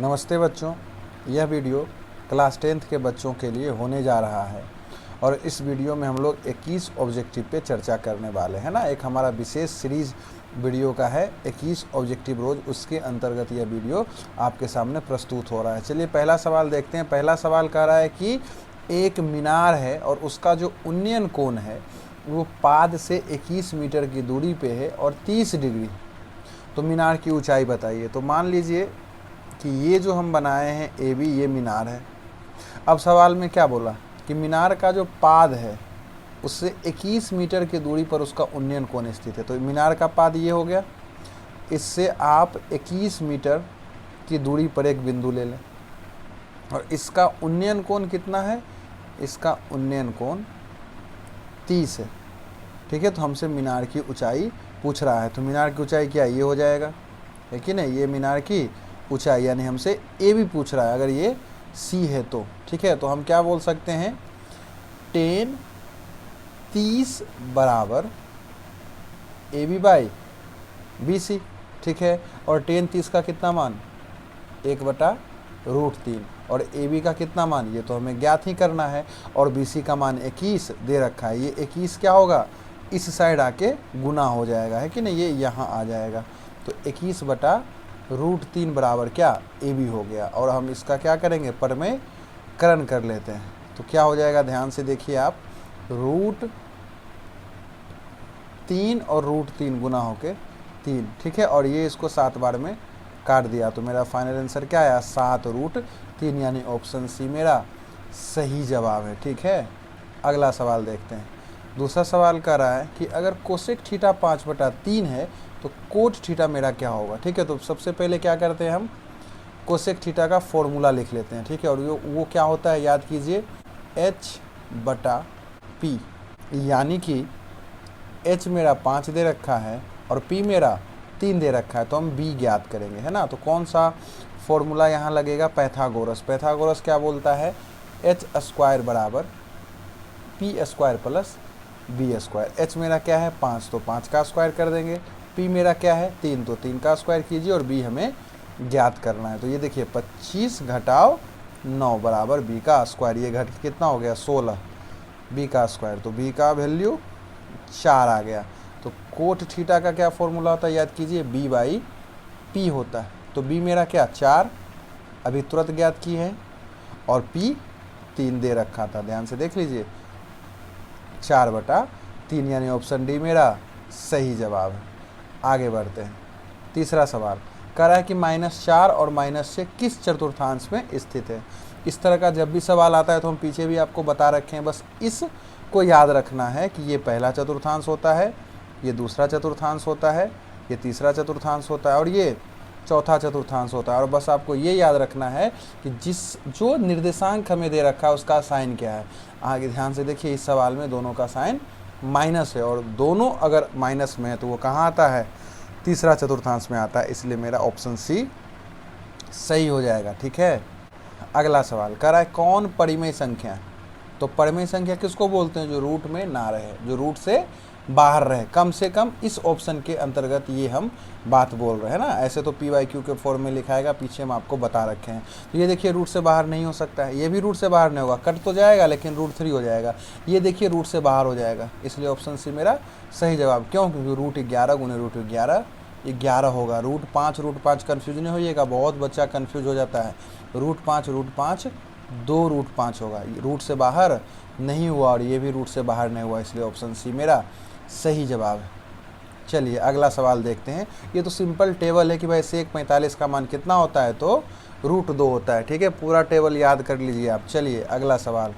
नमस्ते बच्चों, यह वीडियो क्लास 10th के बच्चों के लिए होने जा रहा है और इस वीडियो में हम लोग 21 ऑब्जेक्टिव पे चर्चा करने वाले हैं ना। एक हमारा विशेष सीरीज वीडियो का है 21 ऑब्जेक्टिव रोज, उसके अंतर्गत यह वीडियो आपके सामने प्रस्तुत हो रहा है। चलिए पहला सवाल देखते हैं। पहला सवाल कह रहा है कि एक मीनार है और उसका जो उन्नयन कोण है वो पाद से 21 मीटर की दूरी पे है और 30 डिग्री। तो मीनार की ऊंचाई बताइए। तो मान लीजिए कि ये जो हम बनाए हैं ए बी, ये मीनार है। अब सवाल में क्या बोला कि मीनार का जो पाद है उससे 21 मीटर की दूरी पर उसका उन्नयन कोण स्थित है। तो मीनार का पाद ये हो गया, इससे आप 21 मीटर की दूरी पर एक बिंदु ले लें और इसका उन्नयन कोण कितना है, इसका उन्नयन कोण 30 है। ठीक है, तो हमसे मीनार की ऊंचाई पूछ रहा है। तो मीनार की ऊंचाई क्या ये हो जाएगा, है कि नहीं, ये मीनार की ऊंचाई, यानी हमसे ए भी पूछ रहा है अगर ये सी है तो। ठीक है, तो हम क्या बोल सकते हैं, 10 30 बराबर A B by B C. ठीक है, और 10 30 का कितना मान, 1/√3, और ए बी का कितना मान, ये तो हमें ज्ञात ही करना है, और बी सी का मान 21 दे रखा है। ये 21 क्या होगा, इस साइड आके गुना हो जाएगा, है कि नहीं, ये यहाँ आ जाएगा। तो 21/√3 बराबर क्या, ए बी हो गया। और हम इसका क्या करेंगे, परमेकरण कर लेते हैं। तो क्या हो जाएगा, ध्यान से देखिए आप, √3 और √3 गुना होके 3। ठीक है, और ये इसको 7 बार में काट दिया। तो मेरा फाइनल आंसर क्या आया, 7√3, यानी ऑप्शन सी मेरा सही जवाब है। ठीक है, अगला सवाल देखते हैं। दूसरा सवाल कह रहा है कि अगर कोसेक थीटा 5/3 है तो कोट थीटा मेरा क्या होगा। ठीक है, तो सबसे पहले क्या करते हैं, हम कोसेक थीटा का फॉर्मूला लिख लेते हैं। ठीक है, और वो क्या होता है, याद कीजिए, H/P, यानी कि H मेरा 5 दे रखा है और P मेरा 3 दे रखा है, तो हम B ज्ञात करेंगे, है ना। तो कौन सा फॉर्मूला यहाँ लगेगा, पैथागोरस। पैथागोरस क्या बोलता है, H² बराबर P² प्लस B²। H मेरा क्या है 5, तो 5 का स्क्वायर कर देंगे। P मेरा क्या है 3, तो 3 का स्क्वायर कीजिए, और B हमें ज्ञात करना है। तो ये देखिए 25 घटाओ 9 बराबर B का स्क्वायर, ये घट कितना हो गया 16, B का स्क्वायर, तो B का वैल्यू 4 आ गया। तो कोट थीटा का क्या फॉर्मूला होता है, याद कीजिए, B/P होता है। तो B मेरा क्या 4 अभी तुरंत ज्ञात की है, और P 3 दे रखा था, ध्यान से देख लीजिए, 4/3, यानी ऑप्शन डी मेरा सही जवाब है। आगे बढ़ते हैं। तीसरा सवाल कह रहा है कि -4 और -6 किस चतुर्थांश में स्थित है। इस तरह का जब भी सवाल आता है तो हम पीछे भी आपको बता रखे हैं, बस इसको याद रखना है कि ये पहला चतुर्थांश होता है, ये दूसरा चतुर्थांश होता है, ये तीसरा चतुर्थांश होता है, और ये चौथा चतुर्थांश होता है। और बस आपको ये याद रखना है कि जो निर्देशांक हमें दे रखा है उसका साइन क्या है। आगे ध्यान से देखिए, इस सवाल में दोनों का साइन माइनस है, और दोनों अगर माइनस में है तो वो कहाँ आता है, तीसरा चतुर्थांश में आता है, इसलिए मेरा ऑप्शन सी सही हो जाएगा। ठीक है, अगला सवाल कह रहा है कौन परिमेय संख्या है। तो परिमेय संख्या किसको बोलते हैं, जो रूट में ना रहे, जो रूट से बाहर रहे, कम से कम इस ऑप्शन के अंतर्गत ये हम बात बोल रहे हैं ना। ऐसे तो PYQ के फॉर्म में लिखाएगा, पीछे हम आपको बता रखे हैं। तो ये देखिए रूट से बाहर नहीं हो सकता है, ये भी रूट से बाहर नहीं होगा, कट तो जाएगा लेकिन √3 हो जाएगा। ये देखिए रूट से बाहर हो जाएगा, इसलिए ऑप्शन सी मेरा सही जवाब। क्यों, क्योंकि √11 गुने √11 11 होगा। √5 कन्फ्यूज नहीं होइएगा, बहुत बच्चा कन्फ्यूज हो जाता है। √5 2√5 होगा, रूट से बाहर नहीं हुआ और ये भी रूट से बाहर नहीं हुआ, इसलिए ऑप्शन सी मेरा सही जवाब है। चलिए अगला सवाल देखते हैं। ये तो सिंपल टेबल है कि भाई sec 45 का मान कितना होता है, तो √2 होता है। ठीक है, पूरा टेबल याद कर लीजिए आप। चलिए अगला सवाल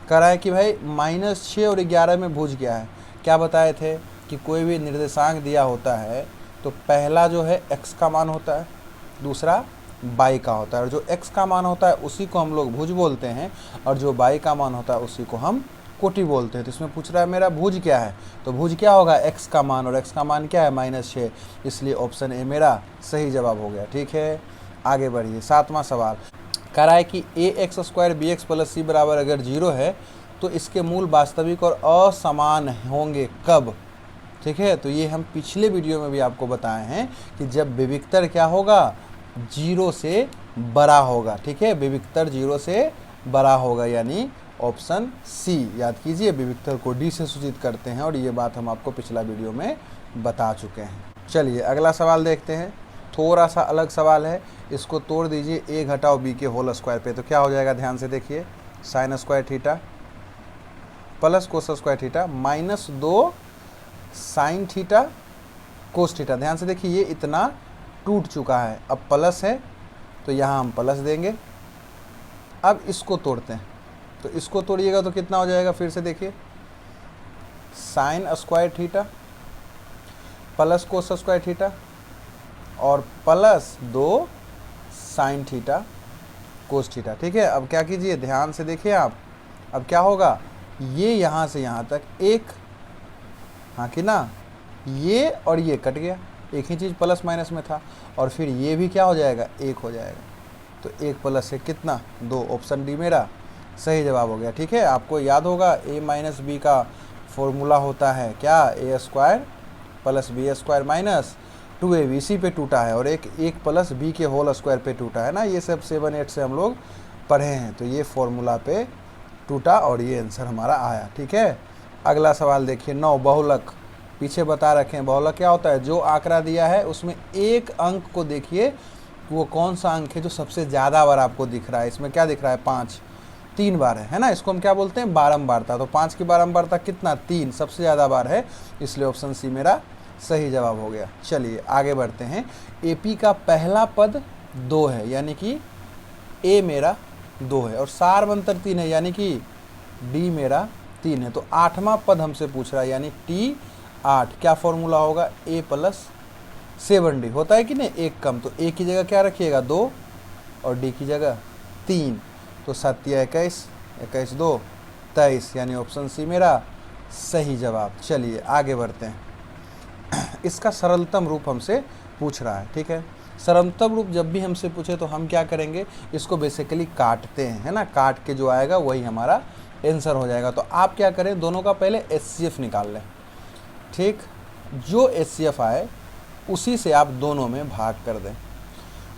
कह रहा है कि भाई -6 और 11 में भुज क्या है। क्या बताए थे कि कोई भी निर्देशांक दिया होता है तो पहला जो है x का मान होता है, दूसरा y का होता है, और जो x का मान होता है उसी को हम लोग भुज बोलते हैं, और जो y का मान होता है उसी को हम कोटि बोलते हैं। तो इसमें पूछ रहा है मेरा भुज क्या है, तो भुज क्या होगा, x का मान, और x का मान क्या है -6, इसलिए ऑप्शन ए मेरा सही जवाब हो गया। ठीक है, आगे बढ़िए। 7वां सवाल कह रहा है कि ax² bx + c बराबर अगर 0 है तो इसके मूल वास्तविक और असमान होंगे कब। ठीक है, तो ये हम पिछले वीडियो में भी आपको बताए हैं कि जब विविक्तर क्या होगा, जीरो से बड़ा होगा। ठीक है, विविक्तर जीरो से बड़ा होगा, यानी ऑप्शन सी। याद कीजिए, विविक्तर को डी से सूचित करते हैं और ये बात हम आपको पिछला वीडियो में बता चुके हैं। चलिए अगला सवाल देखते हैं, थोड़ा सा अलग सवाल है, इसको तोड़ दीजिए a घटाओ b के होल स्क्वायर पे, तो क्या हो जाएगा, ध्यान से देखिए। Sine square theta plus cos square theta minus 2 sine theta cos theta. ध्यान से देखिए, ये इतना टूट चुका है, अब प्लस है तो यहाँ हम प्लस देंगे। अब इसको तोड़ते हैं, तो इसको तोड़िएगा तो कितना हो जाएगा, फिर से देखिए, sine square theta plus cos square theta और plus 2 sine theta cos theta. ठीक है, अब क्या कीजिए, ध्यान से देखिए आप, अब क्या होगा, ये यहाँ से यहाँ तक एक, हाँ कि ना, ये और ये कट गया, एक ही चीज़ प्लस माइनस में था, और फिर ये भी क्या हो जाएगा, एक हो जाएगा, तो एक प्लस से कितना, 2। ऑप्शन डी मेरा सही जवाब हो गया। ठीक है, आपको याद होगा a माइनस बी का फॉर्मूला होता है क्या, A square plus B square minus 2ab, इसी पे टूटा है, और एक प्लस बी के होल स्क्वायर पे टूटा है ना, ये सब 7 8 से हम लोग पढ़े हैं, तो ये फॉर्मूला पे टूटा और ये आंसर हमारा आया। ठीक है, अगला सवाल देखिए, 9 बहुलक, पीछे बता रखे हैं बहुलक क्या होता है, जो आंकड़ा दिया है उसमें एक अंक को देखिए, वो कौन सा अंक है जो सबसे ज़्यादा बार आपको दिख रहा है। इसमें क्या दिख रहा है, 5, 3 बार है ना, इसको हम क्या बोलते हैं, बारंबारता। तो 5 की बारंबारता कितना, 3, सबसे ज़्यादा बार है, इसलिए ऑप्शन सी मेरा सही जवाब हो गया। चलिए आगे बढ़ते हैं, AP का पहला पद 2 है, यानी कि A मेरा 2 है, और सारवंतर 3 है, यानी कि D मेरा 3 है, तो 8वां पद हमसे पूछ रहा है, यानी T 8। क्या फॉर्मूला होगा, A प्लस 7D होता है कि नहीं, एक कम, तो A की जगह क्या रखिएगा, 2, और D की जगह 3, तो 7 या 21, 21 2 23, यानी ऑप्शन सी मेरा सही जवाब। चलिए आगे बढ़ते हैं, इसका सरलतम रूप हमसे पूछ रहा है। ठीक है, सरलतम रूप जब भी हमसे पूछे तो हम क्या करेंगे, इसको बेसिकली काटते हैं, है ना, काट के जो आएगा वही हमारा आंसर हो जाएगा। तो आप क्या करें, दोनों का पहले HCF निकाल लें। ठीक, जो HCF आए उसी से आप दोनों में भाग कर दें।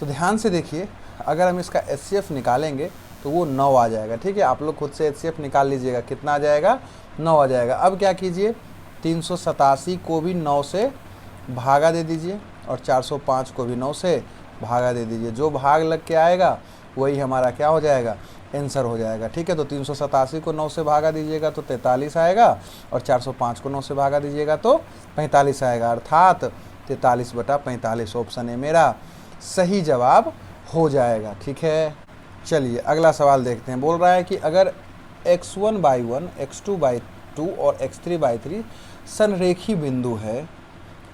तो ध्यान से देखिए, अगर हम इसका HCF निकालेंगे तो वो 9 आ जाएगा। ठीक है, आप लोग खुद से HCF निकाल लीजिएगा, कितना आ जाएगा, 9 आ जाएगा। अब क्या कीजिए, 387 को भी 9 से भागा दे दीजिए, और 405 को भी 9 से भागा दे दीजिए, जो भाग लग के आएगा वही हमारा क्या हो जाएगा, आंसर हो जाएगा। ठीक है, तो 387 को 9 से भागा दीजिएगा तो 43 आएगा, और 405 को 9 से भागा दीजिएगा तो 45 आएगा, अर्थात 43/45 ऑप्शन है मेरा सही जवाब हो जाएगा। ठीक है, चलिए अगला सवाल देखते हैं। बोल रहा है कि अगर x1/1, x2/2 और x3/3 संरेखी बिंदु है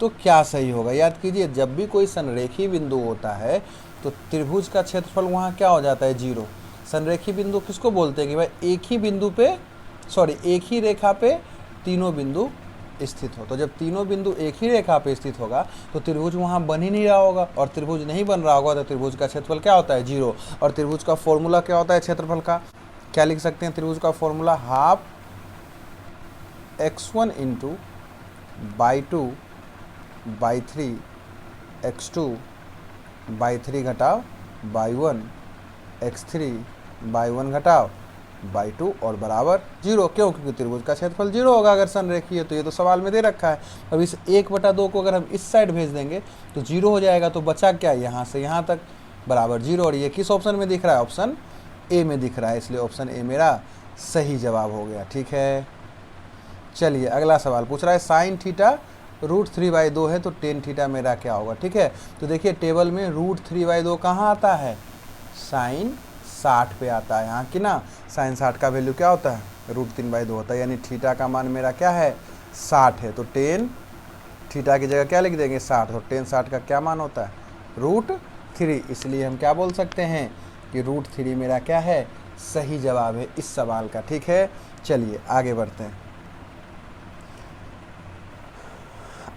तो क्या सही होगा। याद कीजिए, जब भी कोई संरेखी बिंदु होता है तो त्रिभुज का क्षेत्रफल वहाँ क्या हो जाता है, 0। संरेखी बिंदु किसको बोलते हैं कि भाई एक ही बिंदु पे, एक ही रेखा पे तीनों बिंदु स्थित हो। तो जब तीनों बिंदु एक ही रेखा पे स्थित होगा तो त्रिभुज वहाँ बन ही नहीं रहा होगा, और त्रिभुज नहीं बन रहा होगा तो त्रिभुज का क्षेत्रफल क्या होता है, 0। और त्रिभुज का फॉर्मूला क्या होता है क्षेत्रफल का, क्या लिख सकते हैं त्रिभुज का फॉर्मूला, हाफ x1 × 2/3 x2/3 घटाव y1 x3/1 घटाव y2 और बराबर 0। क्यों, क्योंकि त्रिभुज का क्षेत्रफल 0 होगा अगर संरेखी है, तो ये तो सवाल में दे रखा है। अब इस 1/2 को अगर हम इस साइड भेज देंगे तो 0 हो जाएगा, तो बचा क्या, यहाँ से यहाँ तक बराबर 0, और ये किस ऑप्शन में दिख रहा है, ऑप्शन ए में दिख रहा है, इसलिए ऑप्शन ए मेरा सही जवाब हो गया। ठीक है, चलिए अगला सवाल पूछ रहा है, साइन थीटा √3/2 है तो टेन थीटा मेरा क्या होगा। ठीक है, तो देखिए टेबल में √3/2 कहाँ आता है, साइन 60 पे आता है, हाँ कि ना, साइन 60 का वैल्यू क्या होता है, √3/2 होता है, यानी थीटा का मान मेरा क्या है, 60 है, तो टेन थीटा की जगह क्या लिख देंगे, 60, तो टेन 60 का क्या मान होता है, √3, इसलिए हम क्या बोल सकते हैं कि √3 मेरा क्या है, सही जवाब है इस सवाल का। ठीक है, चलिए आगे बढ़ते हैं।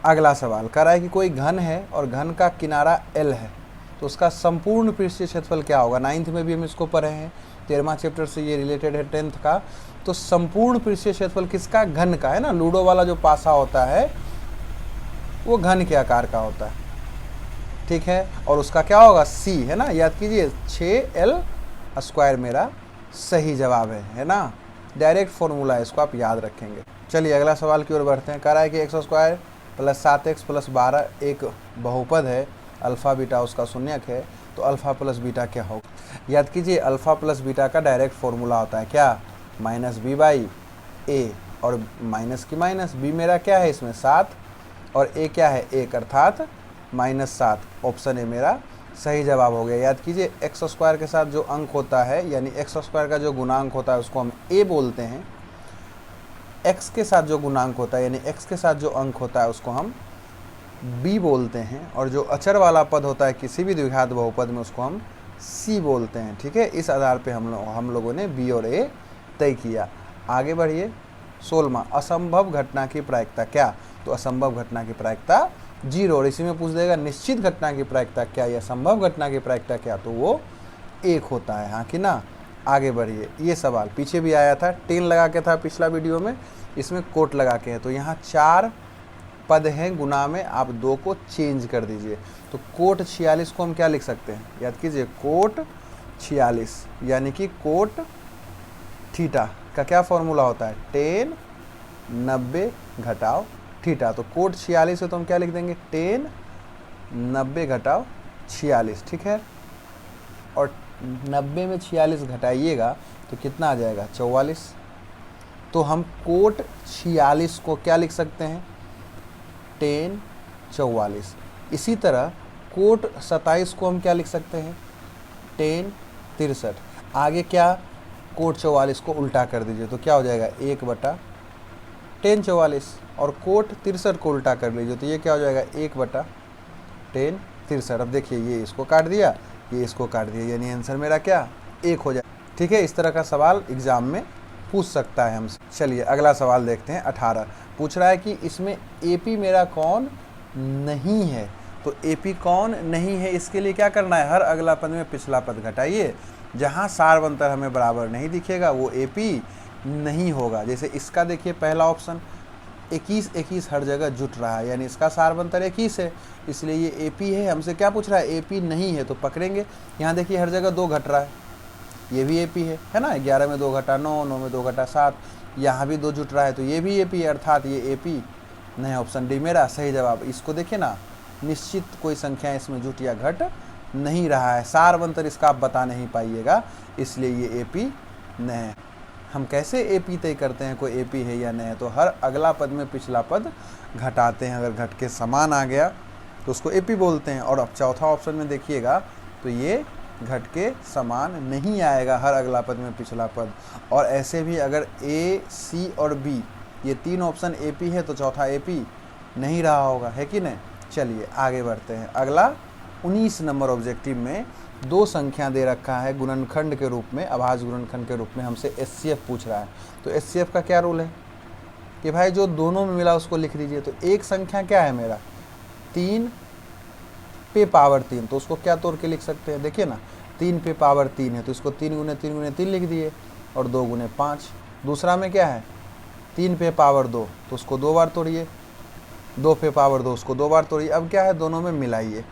अगला सवाल कह रहा है कि कोई घन है और घन का किनारा L है तो उसका संपूर्ण पृष्ठीय क्षेत्रफल क्या होगा। 9th में भी हम इसको पढ़े हैं, 13वां चैप्टर से ये रिलेटेड है 10th का। तो संपूर्ण पृष्ठीय क्षेत्रफल किसका, घन का, है ना, लूडो वाला जो पासा होता है वो घन के आकार का होता है। ठीक है, और उसका क्या होगा c है ना, याद कीजिए 6l² मेरा सही जवाब है ना। डायरेक्ट फॉर्मूला है, इसको आप याद रखेंगे। चलिए अगला सवाल की ओर बढ़ते हैं। कह रहा है कि x² + 7x + 12 एक बहुपद है, अल्फ़ा बीटा उसका शून्यक है, तो अल्फ़ा प्लस बीटा क्या होगा। याद कीजिए अल्फ़ा प्लस बीटा का डायरेक्ट फॉर्मूला होता है क्या, -b/a, और माइनस की माइनस, b मेरा क्या है इसमें 7 और a क्या है 1, अर्थात -7। ऑप्शन ए मेरा सही जवाब हो गया। याद कीजिए x² के साथ जो अंक होता है, यानी x² का जो गुणांक होता है उसको हम a बोलते हैं, x के साथ जो गुणांक होता है यानी x के साथ जो अंक होता है उसको हम b बोलते हैं, और जो अचर वाला पद होता है किसी भी द्विघात बहुपद में उसको हम c बोलते हैं। ठीक है, इस आधार पे हम लोगों ने b और a तय किया। आगे बढ़िए। 16वां, असंभव घटना की प्रायिकता क्या। तो असंभव घटना की प्रायिकता 0, और इसी में पूछ देगा निश्चित घटना की प्रायिकता क्या या संभव घटना की प्रायिकता क्या, तो वो 1 होता है, हाँ कि ना। आगे बढ़िए। ये सवाल पीछे भी आया था, 10 लगा के था पिछला वीडियो में, इसमें कोट लगा के है। तो यहाँ 4 पद हैं गुना में, आप 2 को चेंज कर दीजिए। तो कोट 46 को हम क्या लिख सकते हैं, याद कीजिए कोट 46 यानी कि कोट थीटा का क्या फॉर्मूला होता है, tan 90 घटाव थीटा। तो कोट 46 है तो हम क्या लिख देंगे, tan 90 घटाव 46। ठीक है, और 90 में 46 घटाइएगा तो कितना आ जाएगा 44। तो हम कोट 46 को क्या लिख सकते हैं, tan 44। इसी तरह कोट 27 को हम क्या लिख सकते हैं, tan 63। आगे क्या, कोट 44 को उल्टा कर दीजिए तो क्या हो जाएगा 1/tan 44, और कोट 63 को उल्टा कर लीजिए तो ये क्या हो जाएगा 1/tan 63। अब देखिए ये इसको काट दिया, ये इसको काट दिया, यानी आंसर मेरा क्या 1 हो जाए। ठीक है, इस तरह का सवाल एग्जाम में पूछ सकता है हमसे। चलिए अगला सवाल देखते हैं। 18 पूछ रहा है कि इसमें AP मेरा कौन नहीं है। तो AP कौन नहीं है, इसके लिए क्या करना है, हर अगला पद में पिछला पद घटाइए। जहाँ सार्वंतर हमें बराबर नहीं दिखेगा वो AP नहीं होगा। जैसे इसका देखिए पहला ऑप्शन 21 हर जगह जुट रहा है, यानी इसका सार्वंतर 21 है, इसलिए ये AP है। हमसे क्या पूछ रहा है, AP नहीं है, तो पकड़ेंगे। यहाँ देखिए हर जगह 2 घट रहा है, ये भी AP है ना। 11 में 2 घटा 9, 9 में 2 घटा 7, यहाँ भी 2 जुट रहा है, तो ये भी AP है, अर्थात ये AP नहीं। ऑप्शन डी मेरा सही जवाब। इसको देखिए ना, निश्चित कोई संख्या इसमें जुट या घट नहीं रहा है, सार्वंतर इसका आप बता नहीं पाइएगा, इसलिए ये AP नहीं है। हम कैसे AP तय करते हैं कोई AP है या नहीं है, तो हर अगला पद में पिछला पद घटाते हैं, अगर घट के समान आ गया तो उसको AP बोलते हैं। और अब चौथा ऑप्शन में देखिएगा तो ये घट के समान नहीं आएगा, हर अगला पद में पिछला पद। और ऐसे भी अगर A, C और B ये 3 ऑप्शन AP है तो चौथा AP नहीं रहा होगा, है कि नहीं। चलिए आगे बढ़ते हैं। अगला 19 नंबर ऑब्जेक्टिव में 2 संख्या दे रखा है गुणनखंड के रूप में, अभाज्य गुणनखंड के रूप में, हमसे HCF पूछ रहा है। तो HCF का क्या रूल है कि भाई जो दोनों में मिला उसको लिख दीजिए। तो एक संख्या क्या है मेरा 3 पे पावर 3, तो उसको क्या तोड़ के लिख सकते हैं, देखिए ना 3 पे पावर 3 है तो इसको 3 गुने 3 गुने 3 लिख दिए, और 2 गुने 5। दूसरा में क्या है 3 पे पावर 2, तो उसको 2 बार तोड़िए, 2 पे पावर 2 उसको 2 बार तोड़िए। अब क्या है दोनों में मिलाइए,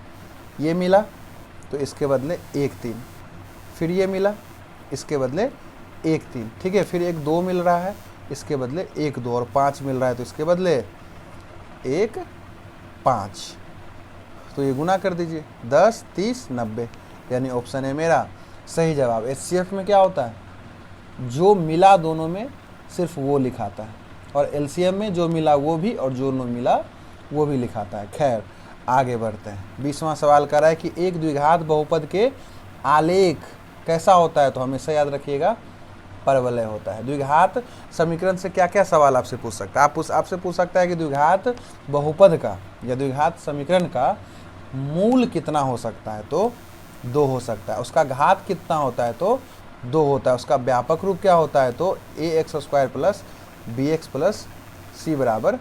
ये मिला तो इसके बदले 1 3, फिर ये मिला इसके बदले 1 3, ठीक है। फिर 1 2 मिल रहा है इसके बदले 1 2, और 5 मिल रहा है तो इसके बदले 1 5। तो ये गुना कर दीजिए 10 30 90, यानी ऑप्शन है मेरा सही जवाब। HCF में क्या होता है, जो मिला दोनों में सिर्फ वो लिखाता है, और LCM में जो मिला वो भी और जो न मिला वो भी लिखाता है। खैर आगे बढ़ते हैं। 20वां सवाल कर रहा है कि एक द्विघात बहुपद के आलेख कैसा होता है, तो हमेशा याद रखिएगा परवलय होता है। द्विघात समीकरण से क्या क्या सवाल आपसे पूछ सकता है, आपसे पूछ सकता है कि द्विघात बहुपद का या द्विघात समीकरण का मूल कितना हो सकता है, तो 2 हो सकता है। उसका घात कितना होता है, तो 2 होता है। उसका व्यापक रूप क्या होता है, तो ax² plus bx plus c बराबर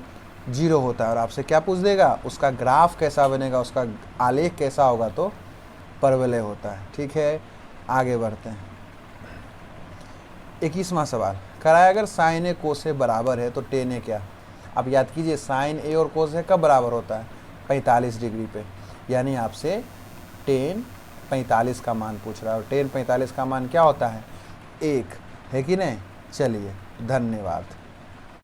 0 होता है। और आपसे क्या पूछ देगा, उसका ग्राफ कैसा बनेगा, उसका आलेख कैसा होगा, तो परवलय होता है। ठीक है आगे बढ़ते हैं। 21वां सवाल कराया, अगर साइन ए कोस ए बराबर है तो tan ए क्या। अब याद कीजिए साइन ए और कोस ए कब बराबर होता है, 45 डिग्री पे। यानी आपसे 10 45 का मान पूछ रहा है, और 10 45 का मान क्या होता है? 1 है कि नहीं? चलिए, धन्यवाद।